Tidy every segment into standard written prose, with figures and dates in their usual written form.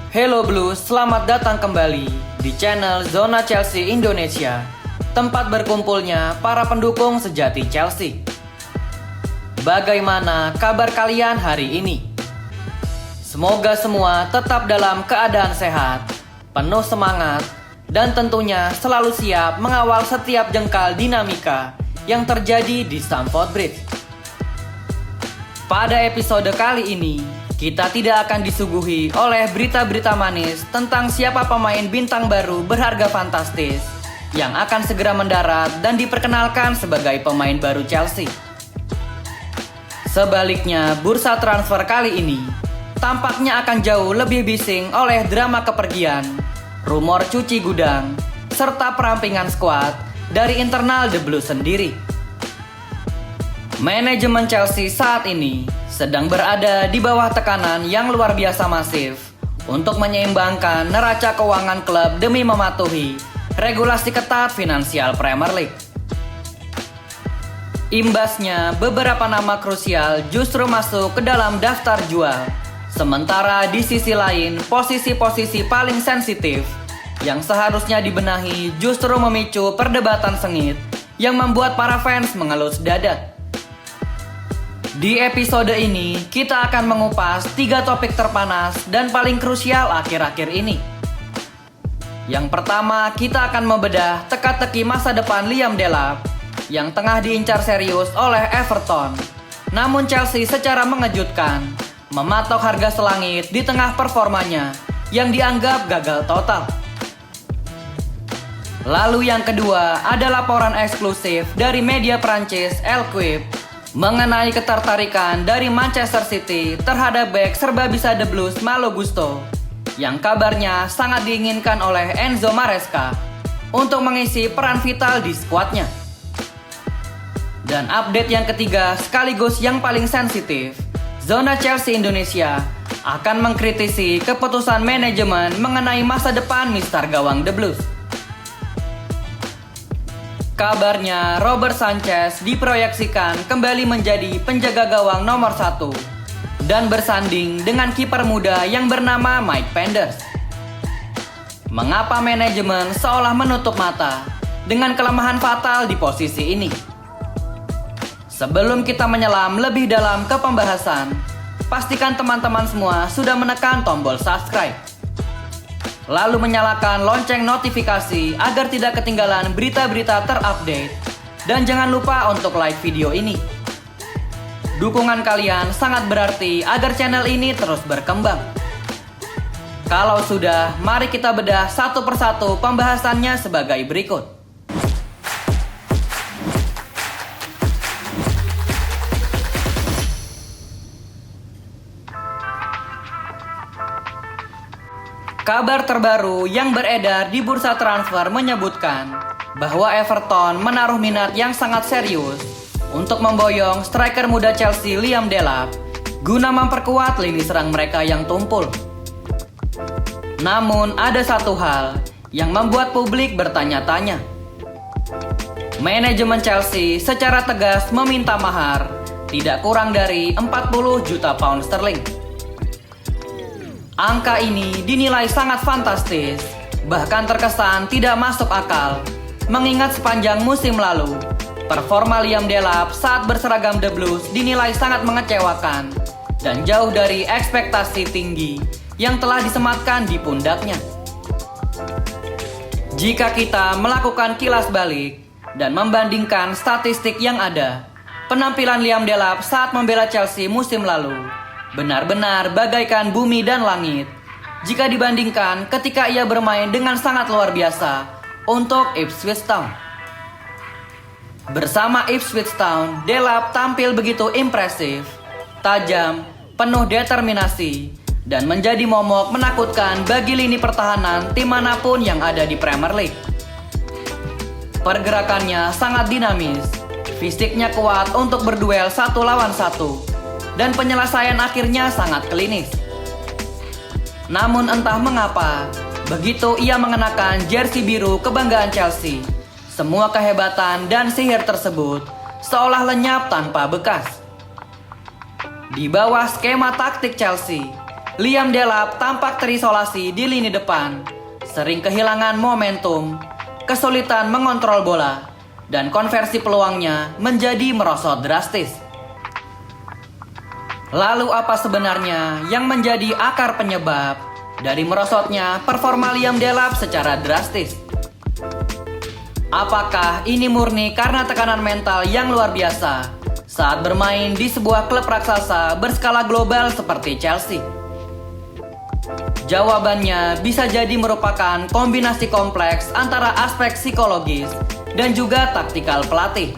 Hello Blues, selamat datang kembali di channel Zona Chelsea Indonesia, tempat berkumpulnya para pendukung sejati Chelsea. Bagaimana kabar kalian hari ini? Semoga semua tetap dalam keadaan sehat, penuh semangat, dan tentunya selalu siap mengawal setiap jengkal dinamika yang terjadi di Stamford Bridge. Pada episode kali ini, kita tidak akan disuguhi oleh berita-berita manis tentang siapa pemain bintang baru berharga fantastis yang akan segera mendarat dan diperkenalkan sebagai pemain baru Chelsea. Sebaliknya, bursa transfer kali ini tampaknya akan jauh lebih bising oleh drama kepergian, rumor cuci gudang, serta perampingan skuad dari internal The Blues sendiri. Manajemen Chelsea saat ini sedang berada di bawah tekanan yang luar biasa masif untuk menyeimbangkan neraca keuangan klub demi mematuhi regulasi ketat finansial Premier League. Imbasnya, beberapa nama krusial justru masuk ke dalam daftar jual, sementara di sisi lain, posisi-posisi paling sensitif yang seharusnya dibenahi justru memicu perdebatan sengit yang membuat para fans mengelus dada. Di episode ini, kita akan mengupas 3 topik terpanas dan paling krusial akhir-akhir ini. Yang pertama, kita akan membedah teka-teki masa depan Liam Delap yang tengah diincar serius oleh Everton. Namun Chelsea secara mengejutkan mematok harga selangit di tengah performanya yang dianggap gagal total. Lalu yang kedua ada laporan eksklusif dari media Prancis L'Equipe mengenai ketertarikan dari Manchester City terhadap bek serba bisa The Blues Malo Gusto yang kabarnya sangat diinginkan oleh Enzo Maresca untuk mengisi peran vital di skuadnya. Dan update yang ketiga sekaligus yang paling sensitif, Zona Chelsea Indonesia akan mengkritisi keputusan manajemen mengenai masa depan Mister Gawang The Blues. Kabarnya Robert Sanchez diproyeksikan kembali menjadi penjaga gawang nomor 1 dan bersanding dengan kiper muda yang bernama Mike Penders. Mengapa manajemen seolah menutup mata dengan kelemahan fatal di posisi ini? Sebelum kita menyelam lebih dalam ke pembahasan, pastikan teman-teman semua sudah menekan tombol subscribe. Lalu menyalakan lonceng notifikasi agar tidak ketinggalan berita-berita terupdate. Dan jangan lupa untuk like video ini. Dukungan kalian sangat berarti agar channel ini terus berkembang. Kalau sudah, mari kita bedah satu persatu pembahasannya sebagai berikut. Kabar terbaru yang beredar di bursa transfer menyebutkan bahwa Everton menaruh minat yang sangat serius untuk memboyong striker muda Chelsea Liam Delap guna memperkuat lini serang mereka yang tumpul. Namun ada satu hal yang membuat publik bertanya-tanya. Manajemen Chelsea secara tegas meminta mahar tidak kurang dari 40 juta pound sterling. Angka ini dinilai sangat fantastis, bahkan terkesan tidak masuk akal, mengingat sepanjang musim lalu, performa Liam Delap saat berseragam The Blues dinilai sangat mengecewakan dan jauh dari ekspektasi tinggi yang telah disematkan di pundaknya. Jika kita melakukan kilas balik dan membandingkan statistik yang ada, penampilan Liam Delap saat membela Chelsea musim lalu benar-benar bagaikan bumi dan langit jika dibandingkan ketika ia bermain dengan sangat luar biasa untuk Ipswich Town. Bersama Ipswich Town, Delap tampil begitu impresif, tajam, penuh determinasi, dan menjadi momok menakutkan bagi lini pertahanan tim manapun yang ada di Premier League. Pergerakannya sangat dinamis, fisiknya kuat untuk berduel 1 lawan 1, dan penyelesaian akhirnya sangat klinis. Namun entah mengapa, begitu ia mengenakan jersey biru kebanggaan Chelsea, semua kehebatan dan sihir tersebut seolah lenyap tanpa bekas. Di bawah skema taktik Chelsea, Liam Delap tampak terisolasi di lini depan, sering kehilangan momentum, kesulitan mengontrol bola, dan konversi peluangnya menjadi merosot drastis. Lalu apa sebenarnya yang menjadi akar penyebab dari merosotnya performa Liam Delap secara drastis? Apakah ini murni karena tekanan mental yang luar biasa saat bermain di sebuah klub raksasa berskala global seperti Chelsea? Jawabannya bisa jadi merupakan kombinasi kompleks antara aspek psikologis dan juga taktikal pelatih.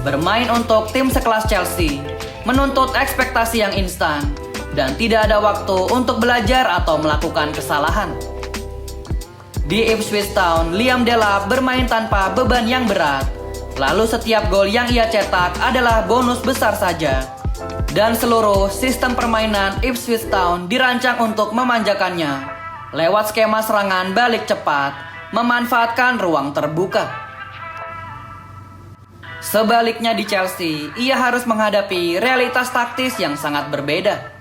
Bermain untuk tim sekelas Chelsea menuntut ekspektasi yang instan dan tidak ada waktu untuk belajar atau melakukan kesalahan. Di Ipswich Town, Liam Delap bermain tanpa beban yang berat. Lalu setiap gol yang ia cetak adalah bonus besar saja. Dan seluruh sistem permainan Ipswich Town dirancang untuk memanjakannya lewat skema serangan balik cepat, memanfaatkan ruang terbuka. Sebaliknya di Chelsea, ia harus menghadapi realitas taktis yang sangat berbeda.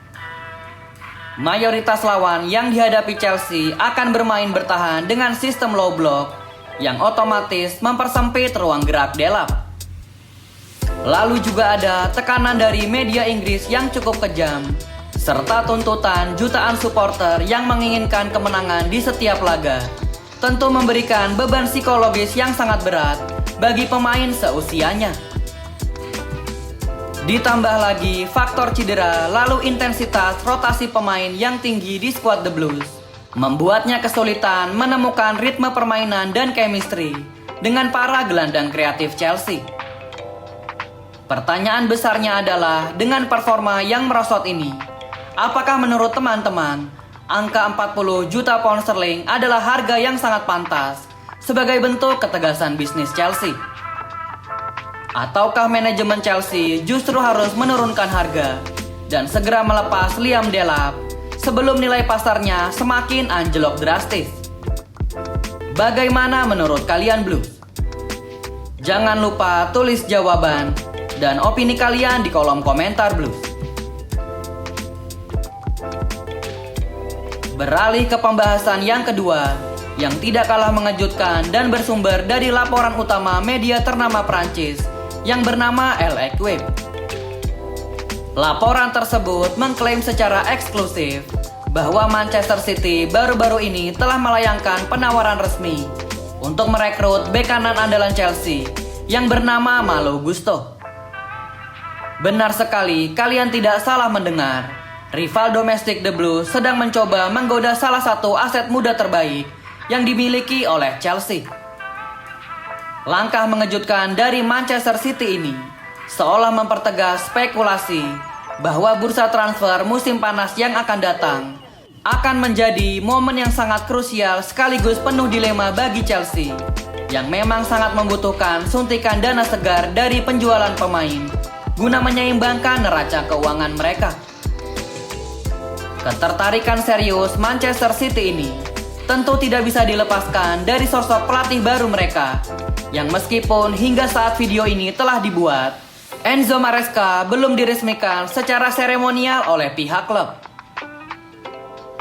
Mayoritas lawan yang dihadapi Chelsea akan bermain bertahan dengan sistem low block yang otomatis mempersempit ruang gerak Delap. Lalu juga ada tekanan dari media Inggris yang cukup kejam, serta tuntutan jutaan supporter yang menginginkan kemenangan di setiap laga. Tentu memberikan beban psikologis yang sangat berat bagi pemain seusianya. Ditambah lagi faktor cedera lalu intensitas rotasi pemain yang tinggi di skuad The Blues membuatnya kesulitan menemukan ritme permainan dan chemistry dengan para gelandang kreatif Chelsea. Pertanyaan besarnya adalah dengan performa yang merosot ini, apakah menurut teman-teman angka 40 juta pound sterling adalah harga yang sangat pantas sebagai bentuk ketegasan bisnis Chelsea? Ataukah manajemen Chelsea justru harus menurunkan harga dan segera melepas Liam Delap sebelum nilai pasarnya semakin anjlok drastis? Bagaimana menurut kalian Blues? Jangan lupa tulis jawaban dan opini kalian di kolom komentar Blues. Beralih ke pembahasan yang kedua, yang tidak kalah mengejutkan dan bersumber dari laporan utama media ternama Prancis yang bernama L'Equipe. Laporan tersebut mengklaim secara eksklusif bahwa Manchester City baru-baru ini telah melayangkan penawaran resmi untuk merekrut bek kanan andalan Chelsea yang bernama Malo Gusto. Benar sekali, kalian tidak salah mendengar. Rival domestik The Blues sedang mencoba menggoda salah satu aset muda terbaik yang dimiliki oleh Chelsea. Langkah mengejutkan dari Manchester City ini seolah mempertegas spekulasi bahwa bursa transfer musim panas yang akan datang akan menjadi momen yang sangat krusial sekaligus penuh dilema bagi Chelsea yang memang sangat membutuhkan suntikan dana segar dari penjualan pemain guna menyeimbangkan neraca keuangan mereka. Ketertarikan serius Manchester City ini tentu tidak bisa dilepaskan dari sosok pelatih baru mereka yang meskipun hingga saat video ini telah dibuat, Enzo Maresca belum diresmikan secara seremonial oleh pihak klub.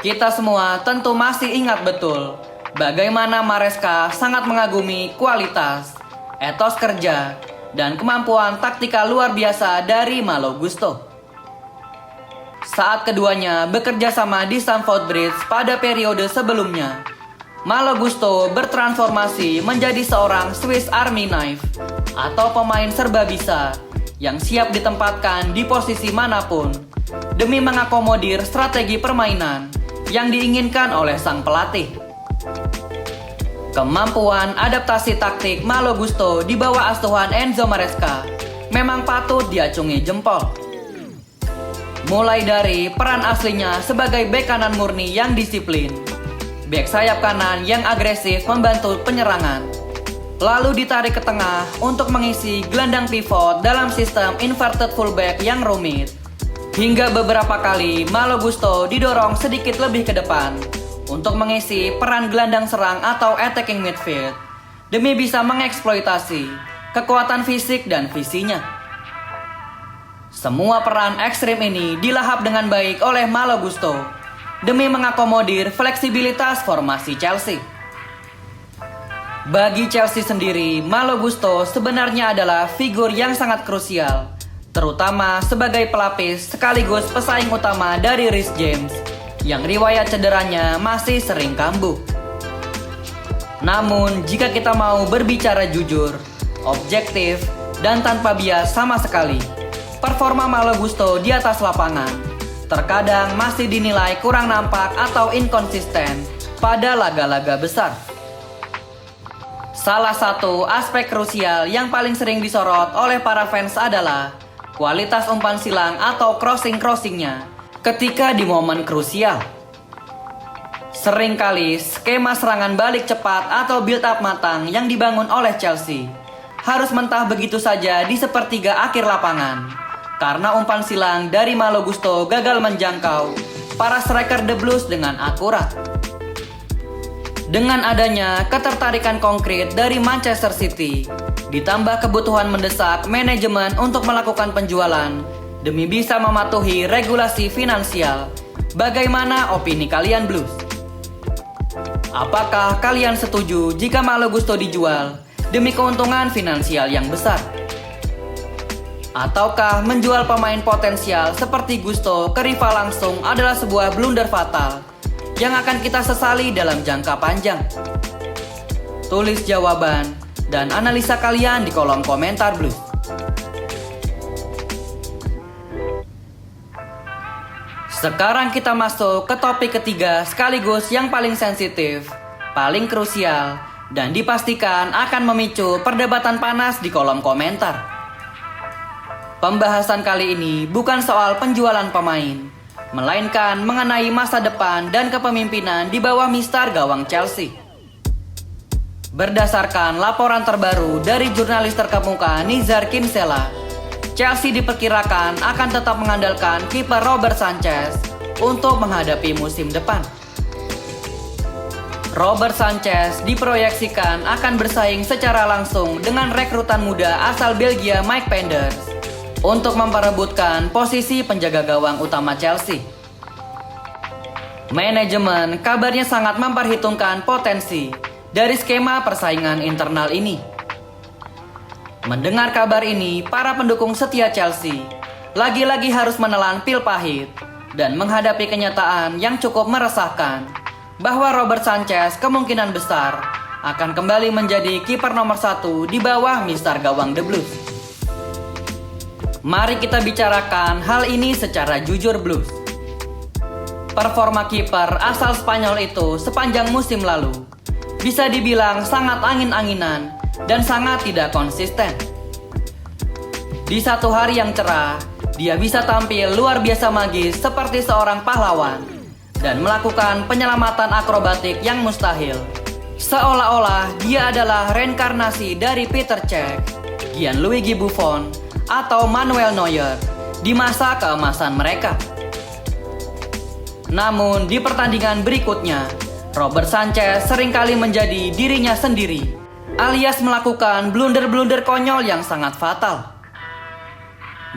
Kita semua tentu masih ingat betul bagaimana Maresca sangat mengagumi kualitas, etos kerja, dan kemampuan taktikal luar biasa dari Malo Gusto. Saat keduanya bekerja sama di Stamford Bridge pada periode sebelumnya, Malo Gusto bertransformasi menjadi seorang Swiss Army knife atau pemain serba bisa yang siap ditempatkan di posisi manapun demi mengakomodir strategi permainan yang diinginkan oleh sang pelatih. Kemampuan adaptasi taktik Malo Gusto di bawah asuhan Enzo Maresca memang patut diacungi jempol. Mulai dari peran aslinya sebagai bek kanan murni yang disiplin, bek sayap kanan yang agresif membantu penyerangan, lalu ditarik ke tengah untuk mengisi gelandang pivot dalam sistem inverted fullback yang rumit, hingga beberapa kali Malo Gusto didorong sedikit lebih ke depan untuk mengisi peran gelandang serang atau attacking midfield demi bisa mengeksploitasi kekuatan fisik dan visinya. Semua peran ekstrim ini dilahap dengan baik oleh Malo Gusto demi mengakomodir fleksibilitas formasi Chelsea. Bagi Chelsea sendiri, Malo Gusto sebenarnya adalah figur yang sangat krusial, terutama sebagai pelapis sekaligus pesaing utama dari Reece James yang riwayat cederanya masih sering kambuh. Namun, jika kita mau berbicara jujur, objektif, dan tanpa bias sama sekali, performa Malo Gusto di atas lapangan terkadang masih dinilai kurang nampak atau inkonsisten pada laga-laga besar. Salah satu aspek krusial yang paling sering disorot oleh para fans adalah kualitas umpan silang atau crossing-crossingnya ketika di momen krusial. Seringkali skema serangan balik cepat atau build up matang yang dibangun oleh Chelsea harus mentah begitu saja di sepertiga akhir lapangan karena umpan silang dari Malo Gusto gagal menjangkau para striker The Blues dengan akurat. Dengan adanya ketertarikan konkret dari Manchester City, ditambah kebutuhan mendesak manajemen untuk melakukan penjualan demi bisa mematuhi regulasi finansial, bagaimana opini kalian Blues? Apakah kalian setuju jika Malo Gusto dijual demi keuntungan finansial yang besar? Ataukah menjual pemain potensial seperti Gusto ke rival langsung adalah sebuah blunder fatal yang akan kita sesali dalam jangka panjang? Tulis jawaban dan analisa kalian di kolom komentar Blues. Sekarang kita masuk ke topik ketiga sekaligus yang paling sensitif, paling krusial, dan dipastikan akan memicu perdebatan panas di kolom komentar. Pembahasan kali ini bukan soal penjualan pemain, melainkan mengenai masa depan dan kepemimpinan di bawah mistar gawang Chelsea. Berdasarkan laporan terbaru dari jurnalis terkemuka Nizar Kinsella, Chelsea diperkirakan akan tetap mengandalkan kiper Robert Sanchez untuk menghadapi musim depan. Robert Sanchez diproyeksikan akan bersaing secara langsung dengan rekrutan muda asal Belgia Mike Penders untuk memperebutkan posisi penjaga gawang utama Chelsea. Manajemen kabarnya sangat memperhitungkan potensi dari skema persaingan internal ini. Mendengar kabar ini, para pendukung setia Chelsea lagi-lagi harus menelan pil pahit dan menghadapi kenyataan yang cukup meresahkan bahwa Robert Sanchez kemungkinan besar akan kembali menjadi kiper nomor 1 di bawah mistar gawang The Blues. Mari kita bicarakan hal ini secara jujur Blues. Performa kiper asal Spanyol itu sepanjang musim lalu bisa dibilang sangat angin-anginan dan sangat tidak konsisten. Di satu hari yang cerah, dia bisa tampil luar biasa magis seperti seorang pahlawan dan melakukan penyelamatan akrobatik yang mustahil. Seolah-olah dia adalah reinkarnasi dari Peter Cech, Gianluigi Buffon, atau Manuel Neuer di masa keemasan mereka. Namun di pertandingan berikutnya, Robert Sanchez seringkali menjadi dirinya sendiri, alias melakukan blunder-blunder konyol yang sangat fatal.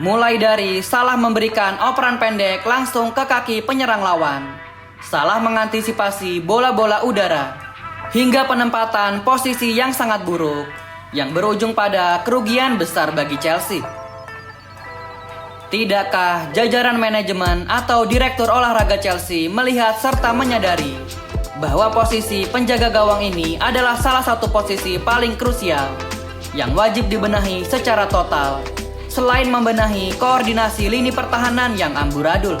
Mulai dari salah memberikan operan pendek langsung ke kaki penyerang lawan, salah mengantisipasi bola-bola udara, hingga penempatan posisi yang sangat buruk yang berujung pada kerugian besar bagi Chelsea. Tidakkah jajaran manajemen atau direktur olahraga Chelsea melihat serta menyadari bahwa posisi penjaga gawang ini adalah salah satu posisi paling krusial yang wajib dibenahi secara total, selain membenahi koordinasi lini pertahanan yang amburadul?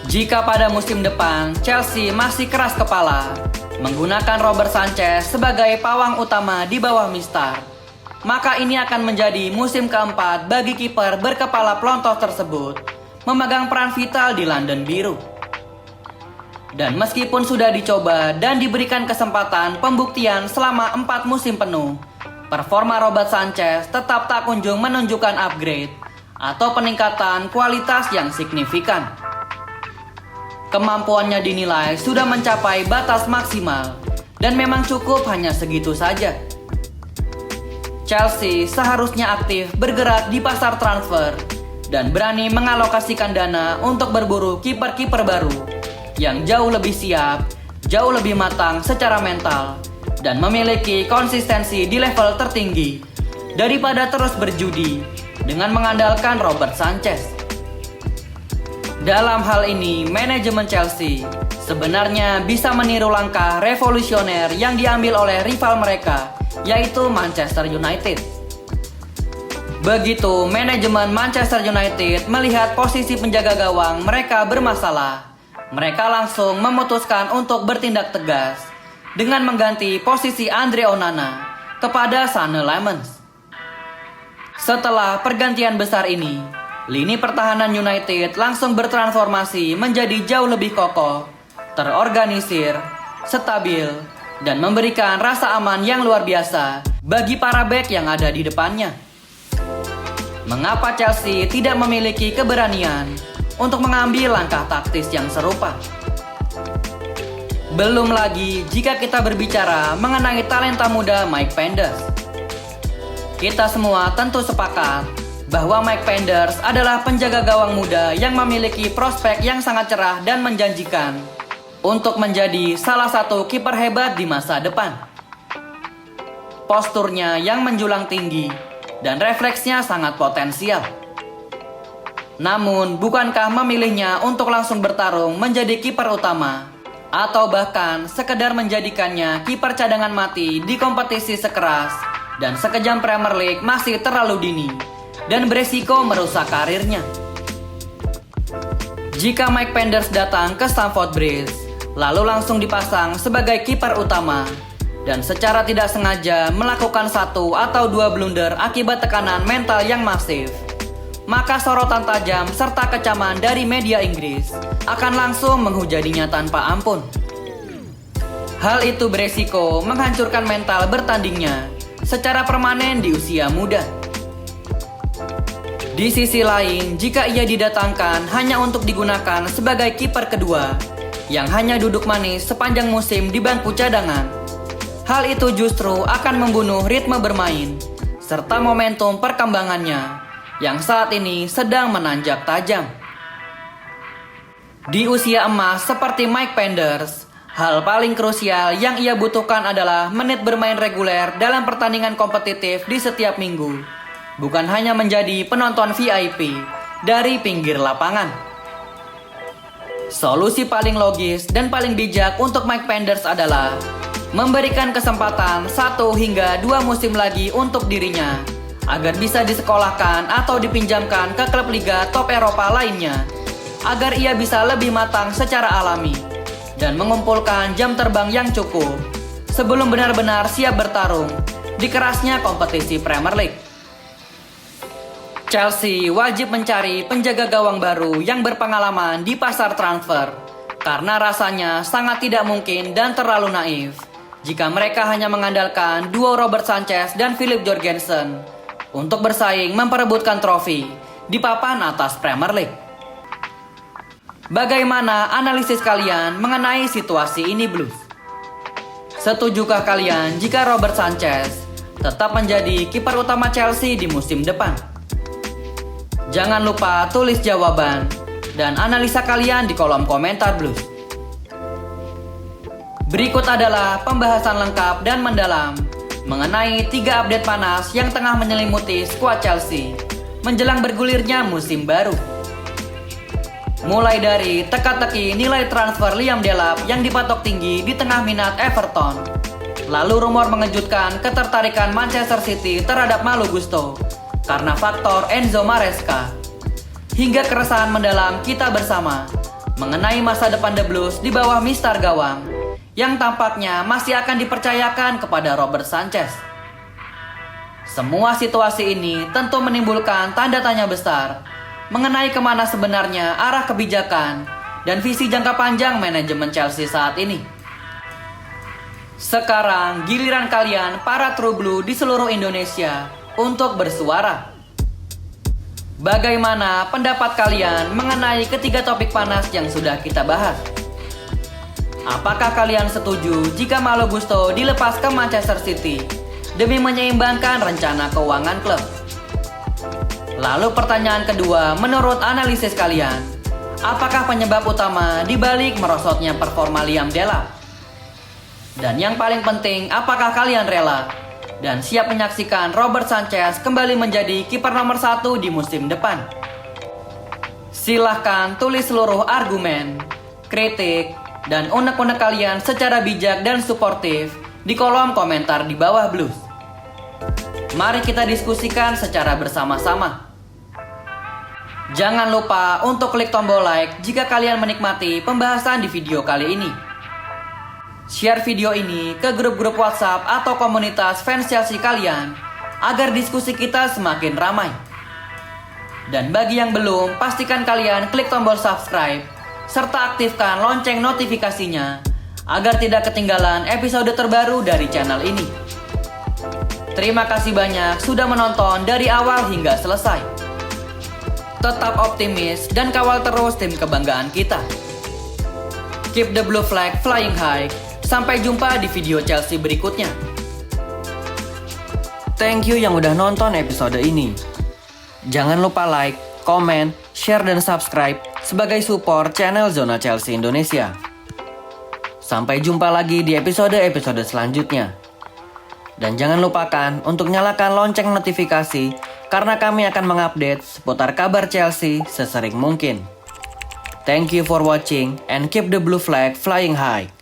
Jika pada musim depan Chelsea masih keras kepala menggunakan Robert Sanchez sebagai pawang utama di bawah mistar, maka ini akan menjadi musim keempat bagi kiper berkepala pelontos tersebut memegang peran vital di London Biru. Dan meskipun sudah dicoba dan diberikan kesempatan pembuktian selama 4 musim penuh, performa Robert Sanchez tetap tak kunjung menunjukkan upgrade atau peningkatan kualitas yang signifikan. Kemampuannya dinilai sudah mencapai batas maksimal dan memang cukup hanya segitu saja. Chelsea seharusnya aktif bergerak di pasar transfer dan berani mengalokasikan dana untuk berburu kiper-kiper baru yang jauh lebih siap, jauh lebih matang secara mental, dan memiliki konsistensi di level tertinggi daripada terus berjudi dengan mengandalkan Robert Sanchez. Dalam hal ini, manajemen Chelsea sebenarnya bisa meniru langkah revolusioner yang diambil oleh rival mereka, yaitu Manchester United. Begitu manajemen Manchester United melihat posisi penjaga gawang mereka bermasalah, mereka langsung memutuskan untuk bertindak tegas dengan mengganti posisi Andre Onana kepada Sane Lammens. Setelah pergantian besar ini, lini pertahanan United langsung bertransformasi menjadi jauh lebih kokoh, terorganisir, stabil, dan memberikan rasa aman yang luar biasa bagi para bek yang ada di depannya. Mengapa Chelsea tidak memiliki keberanian untuk mengambil langkah taktis yang serupa? Belum lagi jika kita berbicara mengenai talenta muda Mike Penders. Kita semua tentu sepakat bahwa Mike Penders adalah penjaga gawang muda yang memiliki prospek yang sangat cerah dan menjanjikan untuk menjadi salah satu kiper hebat di masa depan. Posturnya yang menjulang tinggi dan refleksnya sangat potensial. Namun, bukankah memilihnya untuk langsung bertarung menjadi kiper utama, atau bahkan sekedar menjadikannya kiper cadangan mati di kompetisi sekeras dan sekejam Premier League masih terlalu dini dan beresiko merusak karirnya? Jika Mike Penders datang ke Stamford Bridge, lalu langsung dipasang sebagai kiper utama, dan secara tidak sengaja melakukan satu atau dua blunder akibat tekanan mental yang masif, maka sorotan tajam serta kecaman dari media Inggris akan langsung menghujaninya tanpa ampun. Hal itu beresiko menghancurkan mental bertandingnya secara permanen di usia muda. Di sisi lain, jika ia didatangkan hanya untuk digunakan sebagai kiper kedua yang hanya duduk manis sepanjang musim di bangku cadangan, hal itu justru akan membunuh ritme bermain serta momentum perkembangannya yang saat ini sedang menanjak tajam. Di usia emas seperti Mike Penders, hal paling krusial yang ia butuhkan adalah menit bermain reguler dalam pertandingan kompetitif di setiap minggu, bukan hanya menjadi penonton VIP dari pinggir lapangan. Solusi paling logis dan paling bijak untuk Mike Penders adalah memberikan kesempatan 1 hingga 2 musim lagi untuk dirinya agar bisa disekolahkan atau dipinjamkan ke klub liga top Eropa lainnya, agar ia bisa lebih matang secara alami dan mengumpulkan jam terbang yang cukup sebelum benar-benar siap bertarung di kerasnya kompetisi Premier League. Chelsea wajib mencari penjaga gawang baru yang berpengalaman di pasar transfer, karena rasanya sangat tidak mungkin dan terlalu naif jika mereka hanya mengandalkan duo Robert Sanchez dan Philip Jorgensen untuk bersaing memperebutkan trofi di papan atas Premier League. Bagaimana analisis kalian mengenai situasi ini, Blues? Setujukah kalian jika Robert Sanchez tetap menjadi kiper utama Chelsea di musim depan? Jangan lupa tulis jawaban dan analisa kalian di kolom komentar, Blues. Berikut adalah pembahasan lengkap dan mendalam mengenai 3 update panas yang tengah menyelimuti skuad Chelsea menjelang bergulirnya musim baru. Mulai dari teka-teki nilai transfer Liam Delap yang dipatok tinggi di tengah minat Everton, lalu rumor mengejutkan ketertarikan Manchester City terhadap Malo Gusto karena faktor Enzo Maresca, hingga keresahan mendalam kita bersama mengenai masa depan The Blues di bawah Mister Gawang yang tampaknya masih akan dipercayakan kepada Robert Sanchez. Semua situasi ini tentu menimbulkan tanda tanya besar mengenai kemana sebenarnya arah kebijakan dan visi jangka panjang manajemen Chelsea saat ini. Sekarang giliran kalian para True Blue di seluruh Indonesia untuk bersuara. Bagaimana pendapat kalian mengenai ketiga topik panas yang sudah kita bahas? Apakah kalian setuju jika Malo Gusto dilepas ke Manchester City demi menyeimbangkan rencana keuangan klub. Lalu pertanyaan kedua, menurut analisis kalian, apakah penyebab utama di balik merosotnya performa Liam Delap? Dan yang paling penting, apakah kalian rela dan siap menyaksikan Robert Sanchez kembali menjadi kiper nomor 1 di musim depan? Silahkan tulis seluruh argumen, kritik, dan unek-unek kalian secara bijak dan suportif di kolom komentar di bawah Blues. Mari kita diskusikan secara bersama-sama. Jangan lupa untuk klik tombol like jika kalian menikmati pembahasan di video kali ini. Share video ini ke grup-grup WhatsApp atau komunitas fans Chelsea kalian agar diskusi kita semakin ramai. Dan bagi yang belum, pastikan kalian klik tombol subscribe serta aktifkan lonceng notifikasinya agar tidak ketinggalan episode terbaru dari channel ini. Terima kasih banyak sudah menonton dari awal hingga selesai. Tetap optimis dan kawal terus tim kebanggaan kita. Keep the blue flag flying high. Sampai jumpa di video Chelsea berikutnya. Thank you yang udah nonton episode ini. Jangan lupa like, comment, share, dan subscribe sebagai support channel Zona Chelsea Indonesia. Sampai jumpa lagi di episode-episode selanjutnya. Dan jangan lupakan untuk nyalakan lonceng notifikasi karena kami akan mengupdate seputar kabar Chelsea sesering mungkin. Thank you for watching and keep the blue flag flying high.